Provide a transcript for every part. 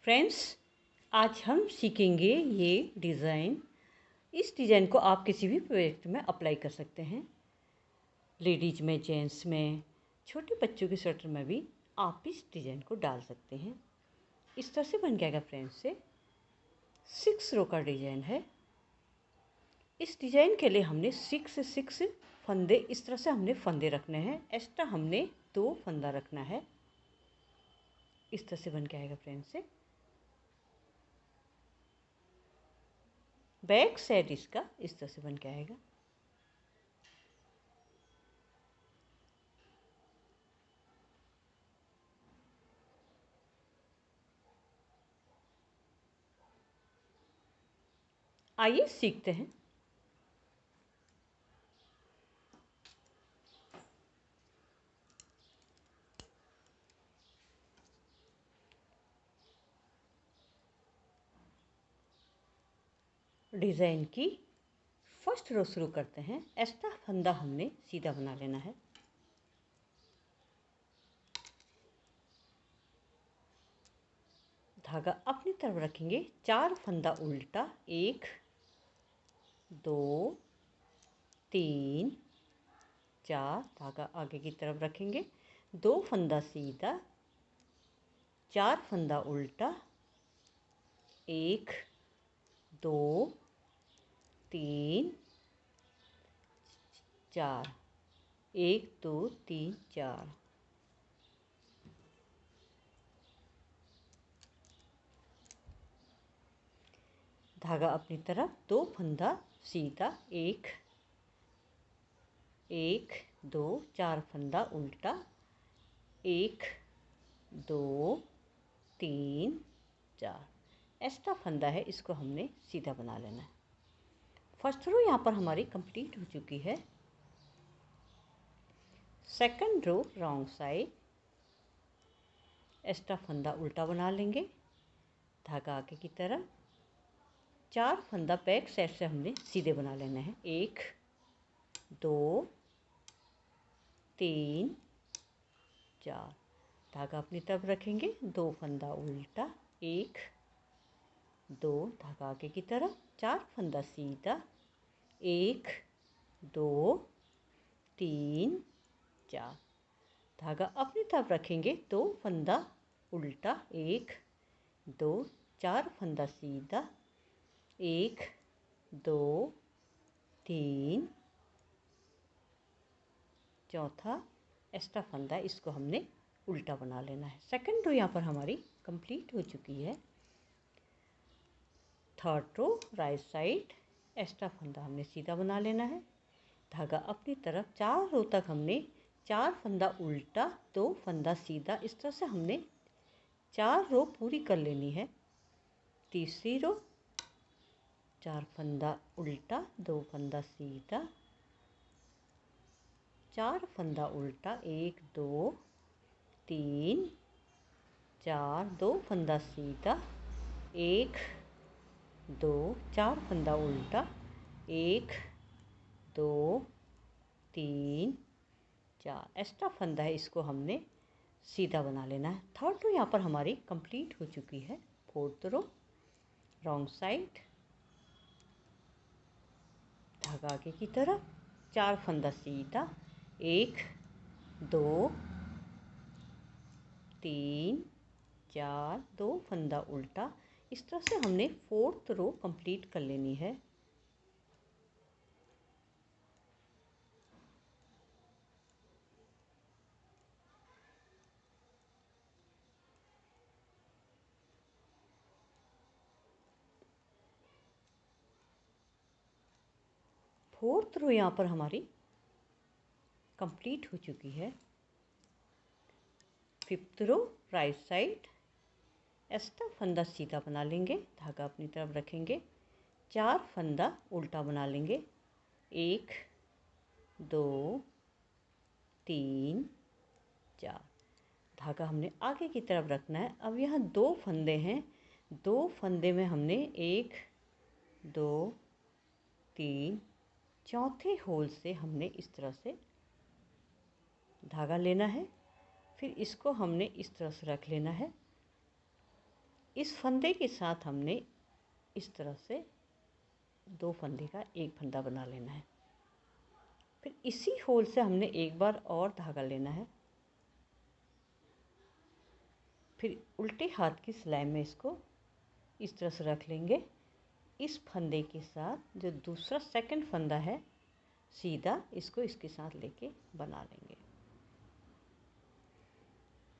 Friends, आज हम सीखेंगे ये डिज़ाइन। इस डिज़ाइन को आप किसी भी प्रोजेक्ट में अप्लाई कर सकते हैं। लेडीज में, जेंट्स में, छोटे बच्चों के स्वेटर में भी आप इस डिज़ाइन को डाल सकते हैं। इस तरह से बन जाएगा फ्रेंड्स। से 6 रो का डिज़ाइन है। इस डिज़ाइन के लिए हमने 6 से 6 फंदे, इस तरह से हमने फंदे रखने हैं। एक्स्ट्रा हमने 2 फंदा रखना है। इस तरह से बन के आएगा फ्रेंड्स। से बैक साइड इसका इस तरह से बन के आएगा। आइए सीखते हैं। डिज़ाइन की फर्स्ट रो शुरू करते हैं। एक्स्ट्रा फंदा हमने सीधा बना लेना है। धागा अपनी तरफ रखेंगे। 4 फंदा उल्टा, 1 2 3 4। धागा आगे की तरफ रखेंगे। 2 फंदा सीधा, 4 फंदा उल्टा, 1 2 3 4। 1 2 3 4। धागा अपनी तरफ, 2 फंदा सीधा, 1 2 4 फंदा उल्टा, 1 2 3 4। एक्स्ट्रा फंदा है, इसको हमने सीधा बना लेना है। फर्स्ट रो यहाँ पर हमारी कंप्लीट हो चुकी है। Second row wrong side, extra फंदा उल्टा बना लेंगे। धागा आगे की तरफ, 4 फंदा बैक साइड से हमने सीधे बना लेना है। 1 2 3 4। धागा अपनी तरफ रखेंगे। 2 फंदा उल्टा, 1 2। धागा आगे की तरफ, 4 फंदा सीधा, 1 2 3 4। धागा अपनी तरफ रखेंगे। 2 फंदा उल्टा, 1 2 4 फंदा सीधा, 1 2 3 चौथा एक्स्ट्रा फंदा, इसको हमने उल्टा बना लेना है। सेकंड रो यहाँ पर हमारी कंप्लीट हो चुकी है। Third row right side, extra फंदा हमने सीधा बना लेना है। धागा अपनी तरफ, 4 रो तक हमने 4 फंदा उल्टा, 2 फंदा सीधा, इस तरह से हमने 4 रो पूरी कर लेनी है। तीसरी रो, 4 फंदा उल्टा, 2 फंदा सीधा, 4 फंदा उल्टा, 1 2 3 4। 2 फंदा सीधा, 1 2 4 फंदा उल्टा, 1 2 3 4। एक्स्ट्रा फंदा है, इसको हमने सीधा बना लेना है। थर्ड रो यहाँ पर हमारी कंप्लीट हो चुकी है। फोर्थ रो रॉन्ग साइड, धागा आगे की तरफ, 4 फंदा सीधा, 1 2 3 4। 2 फंदा उल्टा, इस तरह से हमने फोर्थ रो कंप्लीट कर लेनी है। फोर्थ रो यहाँ पर हमारी कंप्लीट हो चुकी है। Fifth row right side, extra फंदा सीधा बना लेंगे। धागा अपनी तरफ रखेंगे। 4 फंदा उल्टा बना लेंगे। 1 2 3 4। धागा हमने आगे की तरफ रखना है। अब यहाँ 2 फंदे हैं। 2 फंदे में हमने 1 2 3 चौथे होल से हमने इस तरह से धागा लेना है। फिर इसको हमने इस तरह से रख लेना है। इस फंदे के साथ हमने इस तरह से 2 फंदे का एक फंदा बना लेना है। फिर इसी होल से हमने एक बार और धागा लेना है। फिर उल्टे हाथ की सिलाई में इसको इस तरह से रख लेंगे। इस फंदे के साथ जो दूसरा सेकंड फंदा है सीधा इसको इसके साथ लेके बना लेंगे।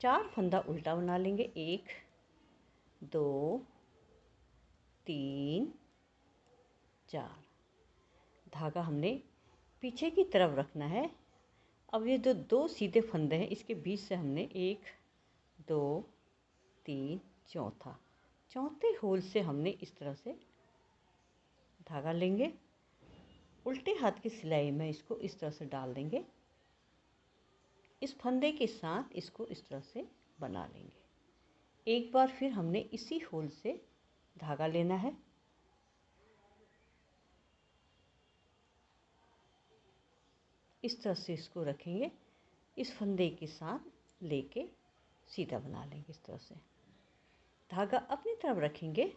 4 फंदा उल्टा बना लेंगे। 1 2 3 4। धागा हमने पीछे की तरफ रखना है। अब ये जो 2 सीधे फंदे हैं इसके बीच से हमने 1 2 3 चौथे होल से हमने इस तरह से धागा लेंगे। उल्टे हाथ की सिलाई में इसको इस तरह से डाल देंगे। इस फंदे के साथ इसको इस तरह से बना लेंगे। एक बार फिर हमने इसी होल से धागा लेना है। इस तरह से इसको रखेंगे। इस फंदे के साथ लेके सीधा बना लेंगे। इस तरह से धागा अपनी तरफ रखेंगे।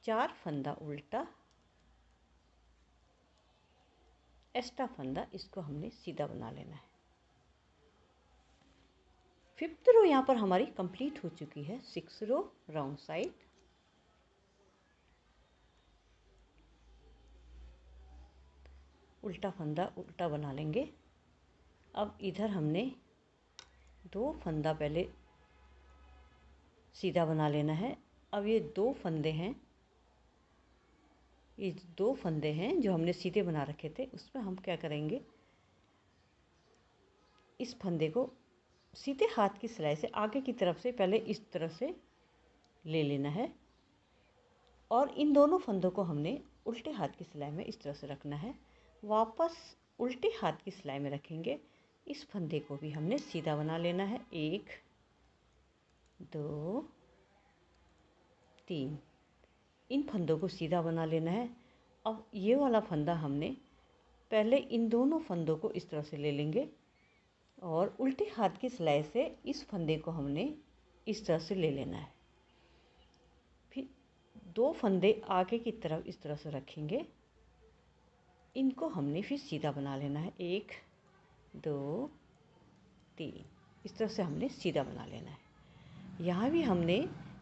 4 फंदा उल्टा, एक्स्ट्रा फंदा इसको हमने सीधा बना लेना है। 5th रो यहाँ पर हमारी कंप्लीट हो चुकी है। 6 रो राउंड साइड। उल्टा फंदा उल्टा बना लेंगे। अब इधर हमने 2 फंदा पहले सीधा बना लेना है। अब ये 2 फंदे हैं, ये 2 फंदे हैं जो हमने सीधे बना रखे थे, उसमें हम क्या करेंगे, इस फंदे को सीधे हाथ की सिलाई से आगे की तरफ से पहले इस तरह से ले लेना है और इन दोनों फंदों को हमने उल्टे हाथ की सिलाई में इस तरह से रखना है। वापस उल्टे हाथ की सिलाई में रखेंगे। इस फंदे को भी हमने सीधा बना लेना है। 1 2 3 इन फंदों को सीधा बना लेना है। अब ये वाला फंदा हमने पहले इन दोनों फंदों को इस तरह से ले लेंगे और उल्टे हाथ की सिलाई से इस फंदे को हमने इस तरह से ले लेना है। फिर 2 फंदे आगे की तरफ इस तरह से रखेंगे। इनको हमने फिर सीधा बना लेना है। 1 2 3 इस तरह से हमने सीधा बना लेना है। यहाँ भी हमने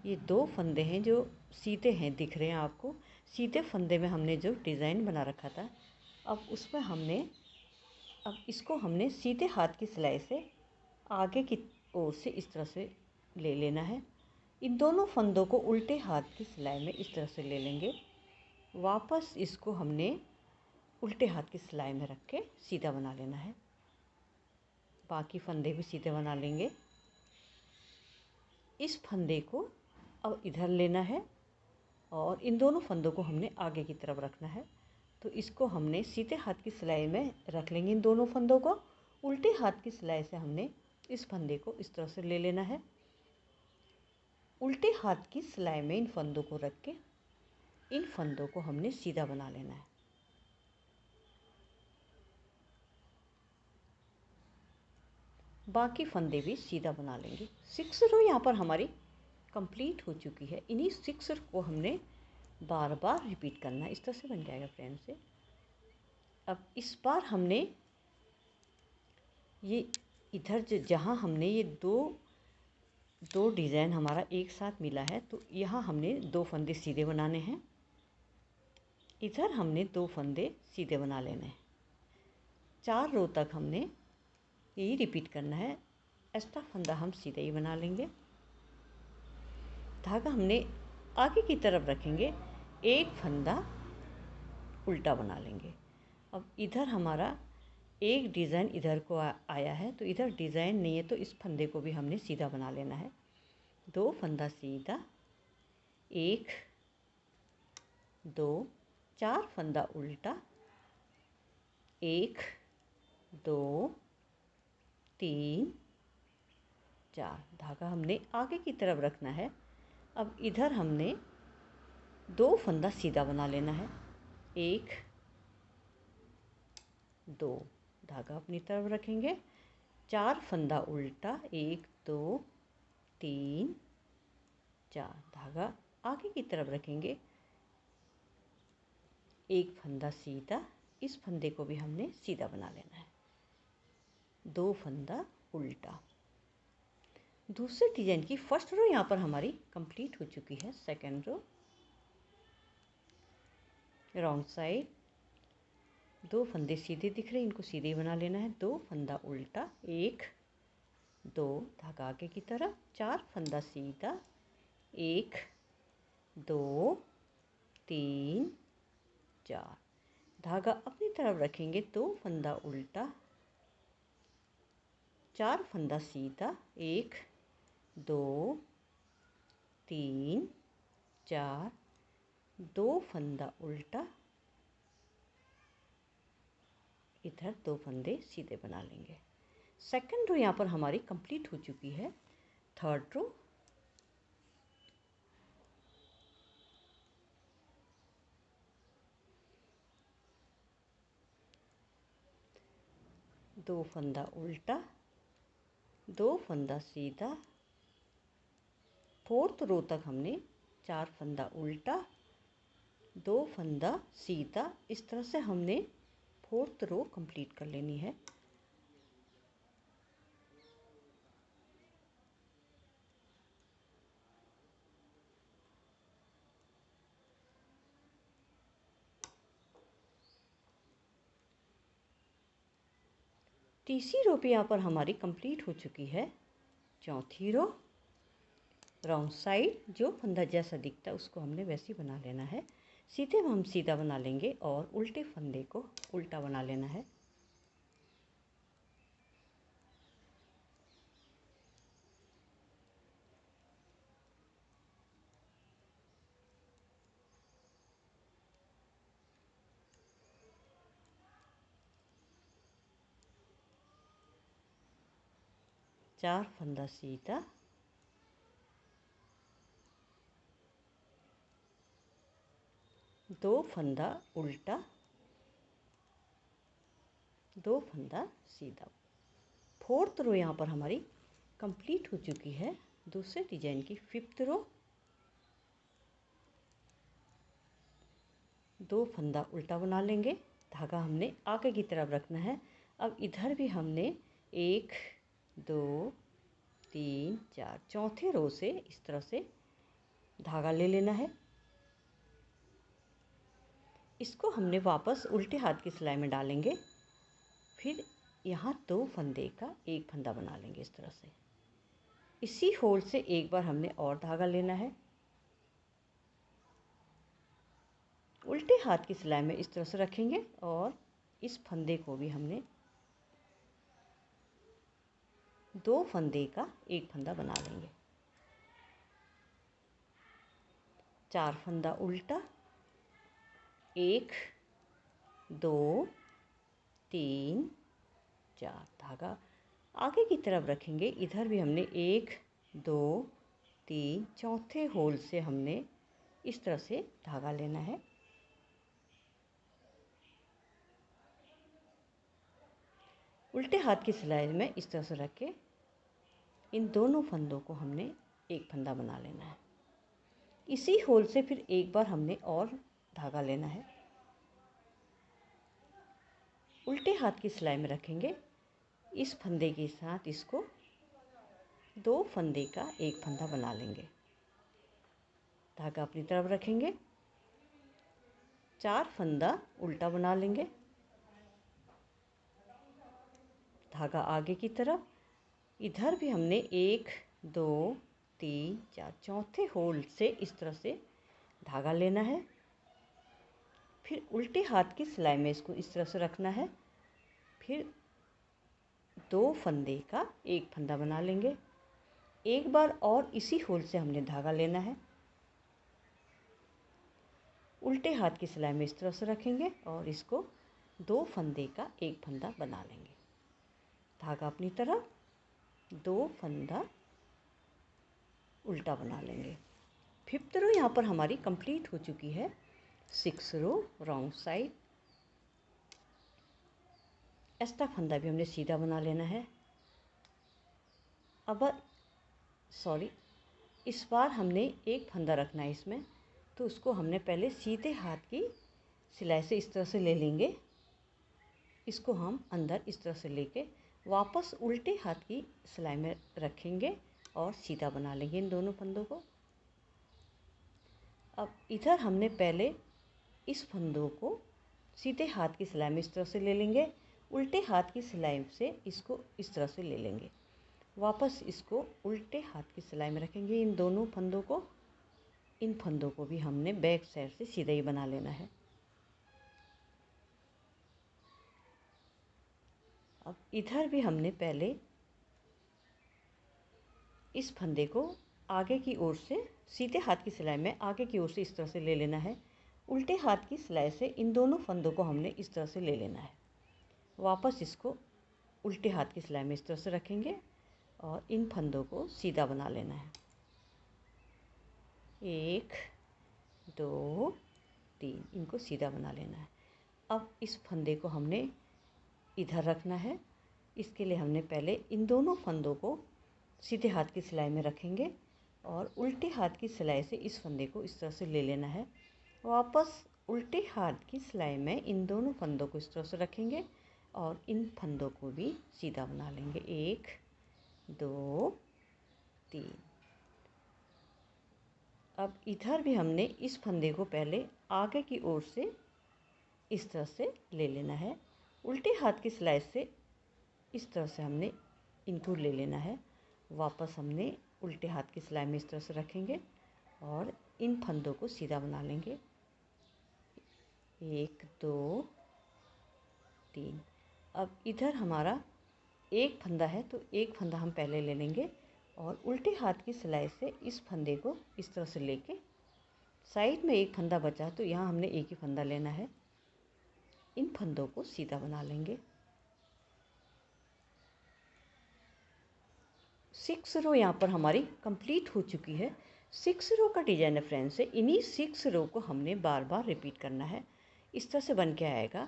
ये 2 फंदे हैं जो सीधे हैं, दिख रहे हैं आपको। सीधे फंदे में हमने जो डिज़ाइन बना रखा था, अब उसमें अब इसको हमने सीधे हाथ की सिलाई से आगे की ओर से इस तरह से ले लेना है। इन दोनों फंदों को उल्टे हाथ की सिलाई में इस तरह से ले लेंगे। वापस इसको हमने उल्टे हाथ की सिलाई में रख के सीधा बना लेना है। बाकी फंदे भी सीधे बना लेंगे। इस फंदे को अब इधर लेना है और इन दोनों फंदों को हमने आगे की तरफ रखना है। तो इसको हमने सीधे हाथ की सिलाई में रख लेंगे। इन दोनों फंदों को उल्टे हाथ की सिलाई से हमने इस फंदे को इस तरह से ले लेना है। उल्टे हाथ की सिलाई में इन फंदों को रख के इन फंदों को हमने सीधा बना लेना है। बाकी फंदे भी सीधा बना लेंगे। 6 रो यहाँ पर हमारी कंप्लीट हो चुकी है। इन्हीं 6 रो को हमने बार बार रिपीट करना है। इस तरह से बन जाएगा फ्रेंड्स से। अब इस बार हमने ये इधर जहाँ हमने ये दो डिज़ाइन हमारा एक साथ मिला है, तो यहाँ हमने 2 फंदे सीधे बनाने हैं। इधर हमने 2 फंदे सीधे बना लेने हैं। 4 रो तक हमने यही रिपीट करना है। एक्स्ट्रा फंदा हम सीधे ही बना लेंगे। धागा हमने आगे की तरफ रखेंगे। एक फंदा उल्टा बना लेंगे। अब इधर हमारा एक डिज़ाइन इधर को आया है, तो इधर डिज़ाइन नहीं है, तो इस फंदे को भी हमने सीधा बना लेना है। 2 फंदा सीधा, 1 2 4 फंदा उल्टा, 1 2 3 4। धागा हमने आगे की तरफ रखना है। अब इधर हमने 2 फंदा सीधा बना लेना है। 1 2 धागा अपनी तरफ रखेंगे। 4 फंदा उल्टा, 1 2 3 4। धागा आगे की तरफ रखेंगे, एक फंदा सीधा, इस फंदे को भी हमने सीधा बना लेना है, 2 फंदा उल्टा। दूसरे डिजाइन की फर्स्ट रो यहाँ पर हमारी कंप्लीट हो चुकी है। सेकंड रो रॉन्ग साइड, 2 फंदे सीधे दिख रहे हैं, इनको सीधे बना लेना है, 2 फंदा उल्टा, 1 2, धागा आगे की तरफ, 4 फंदा सीधा, 1 2 3 4, धागा अपनी तरफ रखेंगे, 2 फंदा उल्टा, 4 फंदा सीधा, 1 2 3 4, 2 फंदा उल्टा, इधर 2 फंदे सीधे बना लेंगे। सेकंड रो यहाँ पर हमारी कंप्लीट हो चुकी है। थर्ड रो दो फंदा उल्टा, 2 फंदा सीधा, फोर्थ रो तक हमने 4 फंदा उल्टा, 2 फंदा सीधा, इस तरह से हमने फोर्थ रो कंप्लीट कर लेनी है। तीसरी रो पे यहाँ पर हमारी कंप्लीट हो चुकी है। चौथी रो राउंड साइड, जो फंदा जैसा दिखता है उसको हमने वैसे ही बना लेना है। सीधे में हम सीधा बना लेंगे और उल्टे फंदे को उल्टा बना लेना है। चार फंदा सीधा, दो फंदा उल्टा, 2 फंदा सीधा। फोर्थ रो यहाँ पर हमारी कंप्लीट हो चुकी है। दूसरे डिजाइन की फिफ्थ रो, 2 फंदा उल्टा बना लेंगे, धागा हमने आगे की तरफ रखना है। अब इधर भी हमने 1 2 3 4, चौथे रो से इस तरह से धागा ले लेना है। इसको हमने वापस उल्टे हाथ की सिलाई में डालेंगे, फिर यहाँ 2 फंदे का एक फंदा बना लेंगे इस तरह से। इसी होल से एक बार हमने और धागा लेना है, उल्टे हाथ की सिलाई में इस तरह से रखेंगे और इस फंदे को भी हमने 2 फंदे का एक फंदा बना लेंगे। 4 फंदा उल्टा, 1 2 3 4, धागा आगे की तरफ रखेंगे। इधर भी हमने 1 2 3, चौथे होल से हमने इस तरह से धागा लेना है। उल्टे हाथ की सिलाई में इस तरह से रख के इन दोनों फंदों को हमने एक फंदा बना लेना है। इसी होल से फिर एक बार हमने और धागा लेना है, उल्टे हाथ की सिलाई में रखेंगे। इस फंदे के साथ इसको 2 फंदे का एक फंदा बना लेंगे, धागा अपनी तरफ रखेंगे, 4 फंदा उल्टा बना लेंगे, धागा आगे की तरफ। इधर भी हमने 1 2 3 4, चौथे होल से इस तरह से धागा लेना है, फिर उल्टे हाथ की सिलाई में इसको इस तरह से रखना है, फिर 2 फंदे का एक फंदा बना लेंगे। एक बार और इसी होल से हमने धागा लेना है, उल्टे हाथ की सिलाई में इस तरह से रखेंगे और इसको 2 फंदे का एक फंदा बना लेंगे, धागा अपनी तरफ, 2 फंदा उल्टा बना लेंगे। फिफ्थ रो यहाँ पर हमारी कंप्लीट हो चुकी है। 6 रो रॉन्ग साइड, एक्स्ट्रा फंदा भी हमने सीधा बना लेना है। अब इस बार हमने एक फंदा रखना है इसमें, तो उसको हमने पहले सीधे हाथ की सिलाई से इस तरह से ले लेंगे। इसको हम अंदर इस तरह से लेके वापस उल्टे हाथ की सिलाई में रखेंगे और सीधा बना लेंगे इन दोनों फंदों को। अब इधर हमने पहले इस फंदों को सीधे हाथ की सिलाई में इस तरह से ले लेंगे, उल्टे हाथ की सिलाई से इसको इस तरह से ले लेंगे, वापस इसको उल्टे हाथ की सिलाई में रखेंगे इन दोनों फंदों को। इन फंदों को भी हमने बैक साइड से सीधा ही बना लेना है। अब इधर भी हमने पहले इस फंदे को आगे की ओर से सीधे हाथ की सिलाई में आगे की ओर से इस तरह से ले लेना है, उल्टे हाथ की सिलाई से इन दोनों फंदों को हमने इस तरह से ले लेना है, वापस इसको उल्टे हाथ की सिलाई में इस तरह से रखेंगे और इन फंदों को सीधा बना लेना है। 1 2 3 इनको सीधा बना लेना है। अब इस फंदे को हमने इधर रखना है। इसके लिए हमने पहले इन दोनों फंदों को सीधे हाथ की सिलाई में रखेंगे और उल्टे हाथ की सिलाई से इस फंदे को इस तरह से ले लेना है, वापस उल्टे हाथ की सिलाई में इन दोनों फंदों को इस तरह से रखेंगे और इन फंदों को भी सीधा बना लेंगे। 1 2 3। अब इधर भी हमने इस फंदे को पहले आगे की ओर से इस तरह से ले लेना है, उल्टे हाथ की सिलाई से इस तरह से हमने इनको ले लेना है, वापस हमने उल्टे हाथ की सिलाई में इस तरह से रखेंगे और इन फंदों को सीधा बना लेंगे। 1 2 3। अब इधर हमारा एक फंदा है तो एक फंदा हम पहले ले लेंगे और उल्टे हाथ की सिलाई से इस फंदे को इस तरह से लेके साइड में एक फंदा बचा है तो यहाँ हमने एक ही फंदा लेना है, इन फंदों को सीधा बना लेंगे। 6 रो यहाँ पर हमारी कंप्लीट हो चुकी है। 6 रो का डिजाइन है फ्रेंड्स, इन्हीं 6 रो को हमने बार बार रिपीट करना है। इस तरह से बन के आएगा।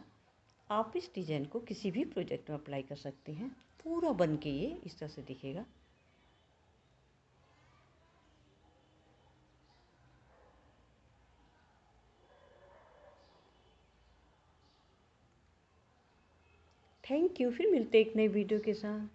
आप इस डिजाइन को किसी भी प्रोजेक्ट में अप्लाई कर सकते हैं। पूरा बन के ये इस तरह से दिखेगा। Thank you. फिर मिलते हैं एक नई वीडियो के साथ।